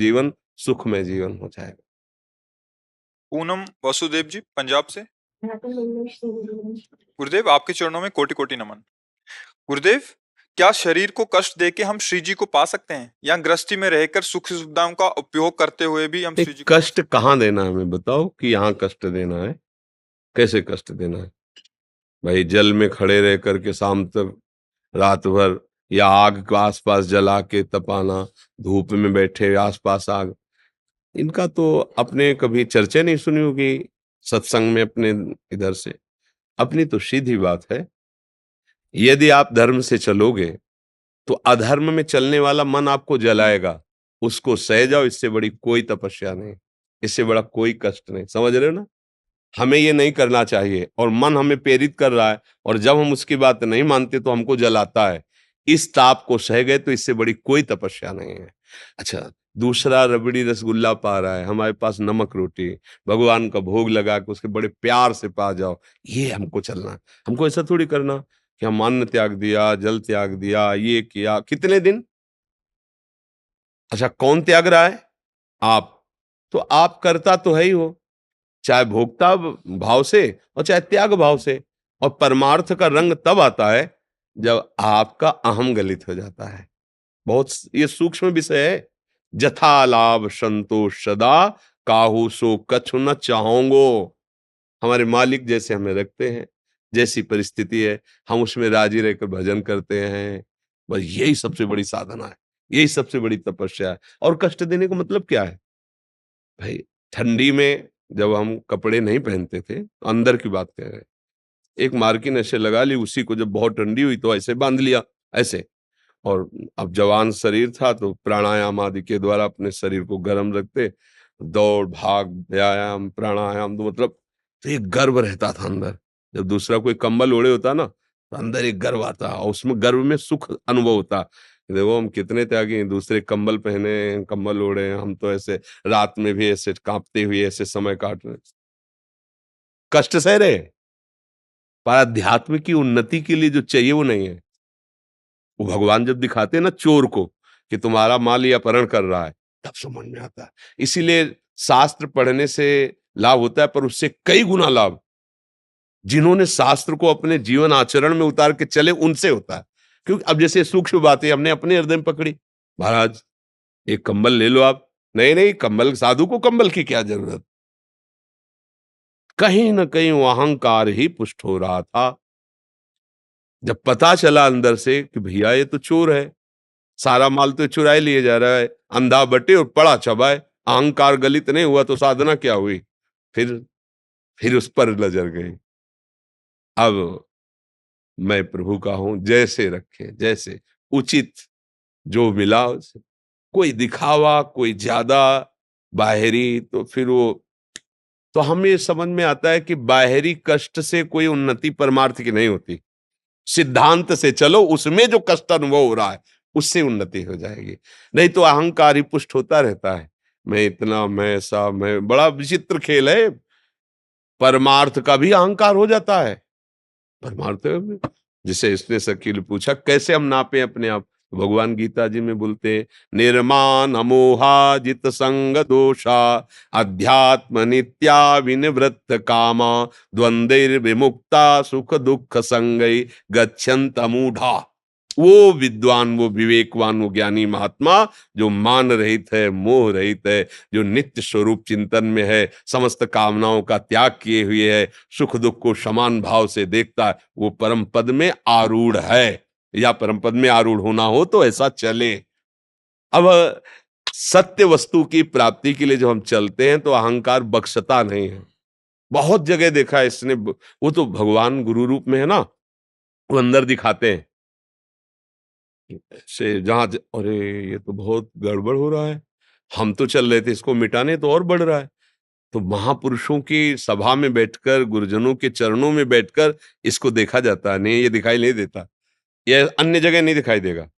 जीवन सुखमय जीवन हो जाएगा। पूनम वसुदेव जी पंजाब से। गुरुदेव आपके चरणों में कोटि कोटि नमन। गुरुदेव, क्या शरीर को कष्ट देके हम श्री जी को पा सकते हैं, या गृहस्थी में रहकर सुख सुविधाओं का उपयोग करते हुए भी हम नहीं, श्री जी को? कष्ट कहाँ देना है हमें बताओ, कि यहाँ कष्ट देना है, कैसे कष्ट देना है? भाई जल में खड़े रह करके शाम तक रात भर, या आग के आसपास जला के तपाना, धूप में बैठे आसपास आग, इनका तो अपने कभी चर्चा नहीं सुनी होगी सत्संग में अपने इधर से। अपनी तो सीधी बात है, यदि आप धर्म से चलोगे तो अधर्म में चलने वाला मन आपको जलाएगा, उसको सह जाओ, इससे बड़ी कोई तपस्या नहीं, इससे बड़ा कोई कष्ट नहीं। समझ रहे हो ना? हमें ये नहीं करना चाहिए और मन हमें प्रेरित कर रहा है, और जब हम उसकी बात नहीं मानते तो हमको जलाता है। इस ताप को सह गए तो इससे बड़ी कोई तपस्या नहीं है। अच्छा, दूसरा रबड़ी रसगुल्ला पा रहा है, हमारे पास नमक रोटी, भगवान का भोग लगा के उसके बड़े प्यार से पा जाओ, ये हमको चलना है। हमको ऐसा थोड़ी करना कि हम अन्न त्याग दिया, जल त्याग दिया, ये किया, कितने दिन। अच्छा, कौन त्याग रहा है? आप। तो आप करता तो है ही हो, चाहे भोक्ता भाव से और चाहे त्याग भाव से। और परमार्थ का रंग तब आता है जब आपका अहम गलित हो जाता है। बहुत ये सूक्ष्म विषय है। जथा लाभ संतोष सदा, काहू सो कछु न चाहोगो। हमारे मालिक जैसे हमें रखते हैं, जैसी परिस्थिति है हम उसमें राजी रहकर भजन करते हैं। बस यही सबसे बड़ी साधना है, यही सबसे बड़ी तपस्या है। और कष्ट देने का मतलब क्या है भाई? ठंडी में जब हम कपड़े नहीं पहनते थे, तो अंदर की बात कह रहे हैं, एक मार्किन ऐसे लगा ली, उसी को जब बहुत ठंडी हुई तो ऐसे बांध लिया, ऐसे। और अब जवान शरीर था तो प्राणायाम आदि के द्वारा अपने शरीर को गर्म रखते, दौड़ भाग व्यायाम प्राणायाम, तो मतलब तो एक गर्व रहता था अंदर। जब दूसरा कोई कंबल ओढ़े होता ना, तो अंदर एक गर्व आता, और उसमें गर्व में सुख अनुभव होता। देखो हम कितने त्यागी हैं, दूसरे कंबल पहने कंबल ओढ़े हैं, हम तो ऐसे रात में भी ऐसे कांपते हुए ऐसे समय काट रहे, कष्ट सह रहे, पर अध्यात्म की उन्नति के लिए जो चाहिए वो नहीं है। वो भगवान जब दिखाते हैं ना चोर को कि तुम्हारा माल ये अपहरण कर रहा है, तब समझ में आता है। इसीलिए शास्त्र पढ़ने से लाभ होता है, पर उससे कई गुना लाभ जिन्होंने शास्त्र को अपने जीवन आचरण में उतार के चले उनसे होता है। क्योंकि अब जैसे सूक्ष्म बातें हमने अपने हृदय में पकड़ी, महाराज एक कंबल ले लो आप, नहीं नहीं कंबल, साधु को कंबल की क्या जरूरत? कहीं ना कहीं वो अहंकार ही पुष्ट हो रहा था। जब पता चला अंदर से कि भैया ये तो चोर है, सारा माल तो चुराए लिए जा रहा है, अंधा बटे और पड़ा चबाए, अहंकार गलित नहीं हुआ तो साधना क्या हुई? फिर फिर उस पर नजर गई। अब मैं प्रभु का हूं, जैसे रखे जैसे उचित जो मिला उसे। कोई दिखावा, कोई ज्यादा बाहरी, तो फिर वो तो हमें समझ में आता है कि बाहरी कष्ट से कोई उन्नति परमार्थ की नहीं होती। सिद्धांत से चलो, उसमें जो कष्ट अनुभव हो रहा है उससे उन्नति हो जाएगी। नहीं तो अहंकार ही पुष्ट होता रहता है, मैं इतना, मैं ऐसा, मैं, बड़ा विचित्र खेल है। परमार्थ का भी अहंकार हो जाता है। परमार्थ में जिसे इसने शकील पूछा कैसे हम नापे अपने आप, तो भगवान गीता जी में बोलते हैं, निर्माण अमोहा जित संग दोषा, अध्यात्म नित्या विनिवृत्त कामा, द्वंद्वैर विमुक्ता सुख दुख संगई गच्छन्त मूढ़ा। वो विद्वान, वो विवेकवान, वो ज्ञानी महात्मा जो मान रहित है, मोह रहित है, जो नित्य स्वरूप चिंतन में है, समस्त कामनाओं का त्याग किए हुए है, सुख दुख को समान भाव से देखता है, वो परम पद में आरूढ़ है। या परम पद में आरूढ़ होना हो तो ऐसा चले। अब सत्य वस्तु की प्राप्ति के लिए जो हम चलते हैं तो अहंकार बख्शता नहीं है। बहुत जगह देखा है इसने, वो तो भगवान गुरु रूप में है ना, वो अंदर दिखाते हैं से जहां अरे ये तो बहुत गड़बड़ हो रहा है, हम तो चल रहे थे इसको मिटाने, तो और बढ़ रहा है। तो महापुरुषों की सभा में बैठकर, गुरुजनों के चरणों में बैठकर इसको देखा जाता है। नहीं, ये दिखाई नहीं देता, ये अन्य जगह नहीं दिखाई देगा।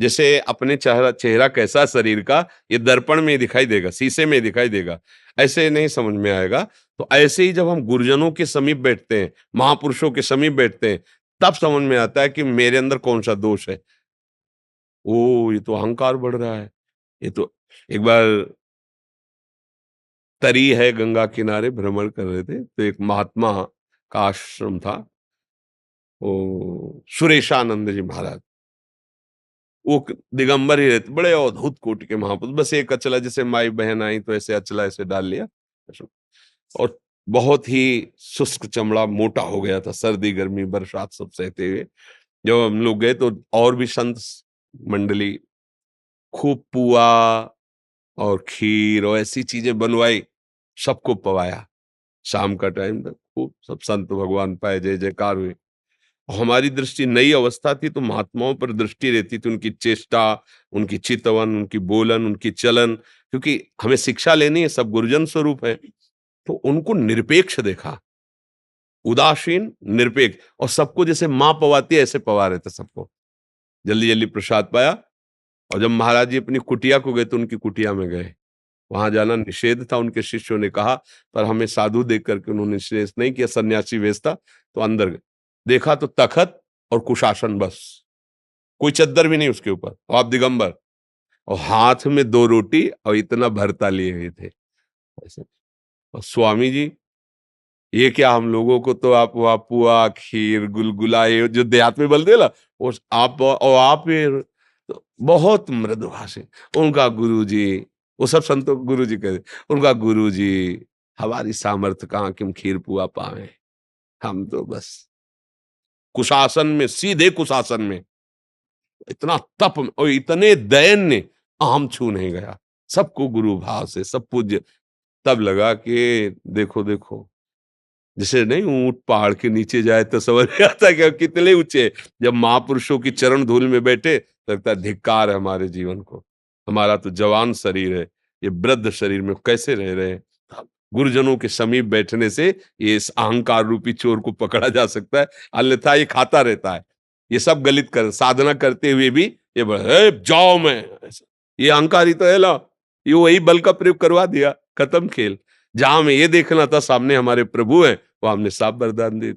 जैसे अपने चेहरा चेहरा कैसा शरीर का, ये दर्पण में दिखाई देगा, शीशे में दिखाई देगा, ऐसे नहीं समझ में आएगा। तो ऐसे ही जब हम गुरुजनों के समीप बैठते हैं, महापुरुषों के समीप बैठते हैं, तब समझ में आता है कि मेरे अंदर कौन सा दोष है। ओ ये तो अहंकार बढ़ रहा है, ये तो एक बार तरी है गंगा किनारे भ्रमण कर रहे थे, तो एक महात्मा का आश्रम था, वो सुरेशानंद जी महाराज। वो दिगंबर ही रहते, बड़े अद्भुत कोटि के महापुरुष। बस एक अचला, जैसे माई बहन आई तो ऐसे अचला ऐसे डाल लिया, और बहुत ही शुष्क चमड़ा, मोटा हो गया था, सर्दी गर्मी बरसात सब सहते हुए। जब हम लोग गए तो और भी संत मंडली, खूब पुआ और खीर और ऐसी चीजें बनवाई, सबको पवाया। शाम का टाइम था, खूब सब संत भगवान पाए, जय जयकार हुई। हमारी दृष्टि, नई अवस्था थी तो महात्माओं पर दृष्टि रहती थी, उनकी चेष्टा, उनकी चितवन, उनकी बोलन, उनकी चलन, क्योंकि हमें शिक्षा लेनी है, सब गुरुजन स्वरूप है। तो उनको निरपेक्ष देखा, उदासीन निरपेक्ष, और सबको जैसे माँ पवाती है ऐसे पवा रहे थे सबको। जल्दी जल्दी प्रसाद पाया, और जब महाराज जी अपनी कुटिया को गए तो उनकी कुटिया में गए। वहां जाना निषेध था, उनके शिष्यों ने कहा, पर हमें साधु देख करके उन्होंने निषेध नहीं किया, सन्यासी वेश था। तो अंदर गए, देखा तो तखत और कुशासन, बस कोई चद्दर भी नहीं उसके ऊपर, और आप दिगंबर, और हाथ में 2 रोटी और इतना भरता लिए हुए थे ऐसे। और स्वामी जी, ये क्या, हम लोगों को तो आप वहाँ पुआ खीर गुलगुला ये जो देहात में बोलते हैं ना, वो आप, और आप फिर तो बहुत मृदुभाषी। उनका गुरु जी, वो सब संतों को गुरु जी कहते, उनका गुरु जी, हमारी सामर्थ्य कहाँ कि हम खीर पुआ पावे, हम तो बस कुशासन में, सीधे कुशासन में, इतना तप में, और इतने दैन्य, आम छू नहीं गया, सबको गुरु भाव से सब पूज्य। तब लगा कि देखो देखो, जैसे नहीं ऊंट पहाड़ के नीचे जाए तो समझ में आता है कि कितने ऊंचे। जब महापुरुषों की चरण धूल में बैठे तो लगता है धिक्कार है हमारे जीवन को, हमारा तो जवान शरीर है, ये वृद्ध शरीर में कैसे रह रहे हैं। गुरुजनों के समीप बैठने से ये इस अहंकार रूपी चोर को पकड़ा जा सकता है, अन्यथा ये खाता रहता है। ये सब गलित कर, साधना करते हुए भी ये जाओ मैं ऐसा। ये अहंकार ही तो है ला, ये वही बल का प्रयोग करवा दिया, खत्म खेल। जहां हमें ये देखना था सामने हमारे प्रभु हैं, वो हमने साफ वरदान दे दिया।